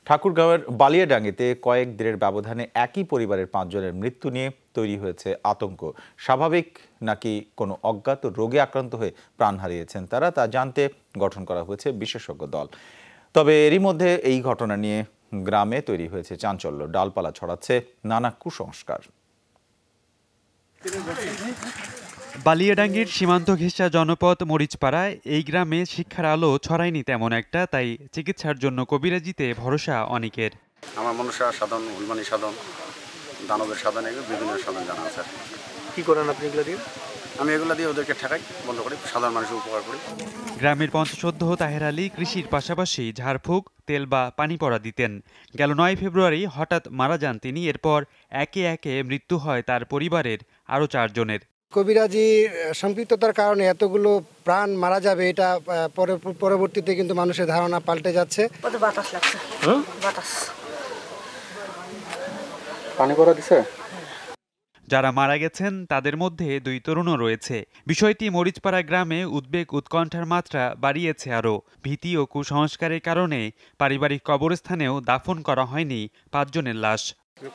ঠাকুরগাঁওয়ের বালিয়াডাঙ্গিতে কয়েক দিনের ব্যবধানে একই পরিবারের 5 জনের মৃত্যু নিয়ে তৈরি হয়েছে আতঙ্ক। স্বাভাবিক নাকি কোনো অজ্ঞাত রোগে আক্রান্ত হয়ে প্রাণ হারিয়েছেন তারা, তা জানতে গঠন করা হয়েছে বিশেষজ্ঞ দল। তবে এরই মধ্যে এই ঘটনা নিয়ে গ্রামে তৈরি হয়েছে চাঞ্চল্য, ডালপালা ছড়াচ্ছে নানা কুসংস্কার। বালিয়াডাঙ্গির সীমান্ত ঘেঁষা জনপদ মরিচপাড়ায় এই গ্রামে শিক্ষার আলো ছড়ায়নি তেমন একটা, তাই চিকিৎসার জন্য কবিরাজিতে ভরসা অনেকের। আমার মনসা সাধন, উলমানি সাধন, দানবের সাধন, এগুলো বিভিন্ন সাধন জানা আছে। কি করেন আপনি এগুলো দিয়ে? আমি এগুলো দিয়ে ওদেরকে ঠেকাই, বন্ধ করি, সাধারণ মানুষের উপকার করি। গ্রামের পঞ্চসদ্য তাহের আলী কৃষির পাশাপাশি ঝাড়ফুঁক, তেল বা পানি পড়া দিতেন। গেল 9 ফেব্রুয়ারি হঠাৎ মারা যান তিনি। এরপর একে একে মৃত্যু হয় তার পরিবারের আরও 4 জনের। কবিরাজি সম্পৃক্ততার কারণে এতগুলো প্রাণ মারা যাবে, এটা পরবর্তীতে কিন্তু মানুষের ধারণা পাল্টে যাচ্ছে। বাতাস লাগছে, বাতাস পানি পড়া দিছে। যারা মারা গেছেন তাদের মধ্যে 2 তরুণও রয়েছে। বিষয়টি মরিচপাড়া গ্রামে উদ্বেগ উৎকণ্ঠার মাত্রা বাড়িয়েছে আরও। ভীতি ও কুসংস্কারের কারণে পারিবারিক কবরস্থানেও দাফন করা হয়নি 5 জনের লাশ।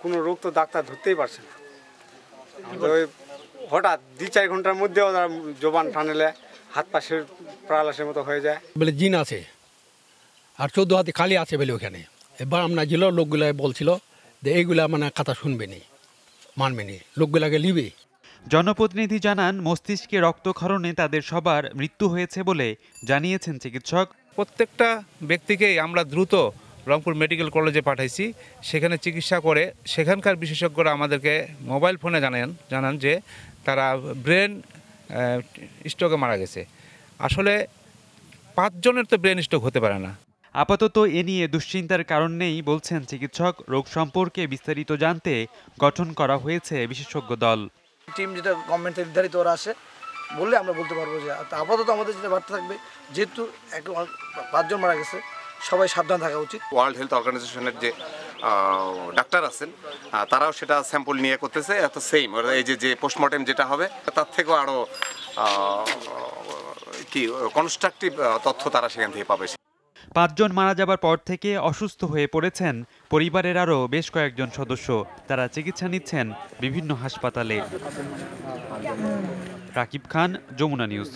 কোনো রোগ তো ডাক্তার ধরতেই পারছে না। হঠাৎ 2-4 ঘন্টার মধ্যে ওরা জবান টানেলে হাত পাশের প্রালাসের মতো হয়ে যায়। বলে জিন আছে আর 14 হাতে খালি আছে বলে ওখানে। এবার আমরা জেলার লোকগুলা বলছিল যে এইগুলা মানে কথা শুনবেনি, মানবেনি, লোকগুলাকে লিবে। জনপ্রতিনিধি জানান, মস্তিষ্কে রক্তক্ষরণে তাদের সবার মৃত্যু হয়েছে বলে জানিয়েছেন চিকিৎসক। প্রত্যেকটা ব্যক্তিকেই আমরা দ্রুত রংপুর মেডিকেল কলেজে পাঠাইছি, সেখানে চিকিৎসা করে সেখানকার বিশেষজ্ঞরা আমাদেরকে মোবাইল ফোনে জানান যে তারা ব্রেন স্ট্রোকে মারা গেছে। আসলে 5 জনের তো ব্রেন স্ট্রোক হতে পারে না। আপাতত এ নিয়ে দুশ্চিন্তার কারণ নেই বলছেন চিকিৎসক। রোগ সম্পর্কে বিস্তারিত জানতে গঠন করা হয়েছে বিশেষজ্ঞ দল। টিম যেটা গভর্নমেন্টের নির্ধারিত ওরা আসে বললে আমরা বলতে পারবো যে আপাতত আমাদের যেটা বার্তা থাকবে, যেহেতু 5 জন মারা গেছে, সবাই সাবধান থাকা উচিত। ওয়ার্ল্ড হেলথ অর্গানাইজেশনের যে ডাক্তার আছেন তারাও সেটা স্যাম্পল নিয়ে করতেছে। এত সেম এই যে পোস্টমর্টেম যেটা হবে তার থেকেও আরও কনস্ট্রাকটিভ তথ্য তারা সেখান থেকে পাবে। 5 জন মারা যাবার পর থেকে অসুস্থ হয়ে পড়েছেন পরিবারের আরও বেশ কয়েকজন সদস্য। তারা চিকিৎসা নিচ্ছেন বিভিন্ন হাসপাতালে। রাকিব খান, যমুনা নিউজ।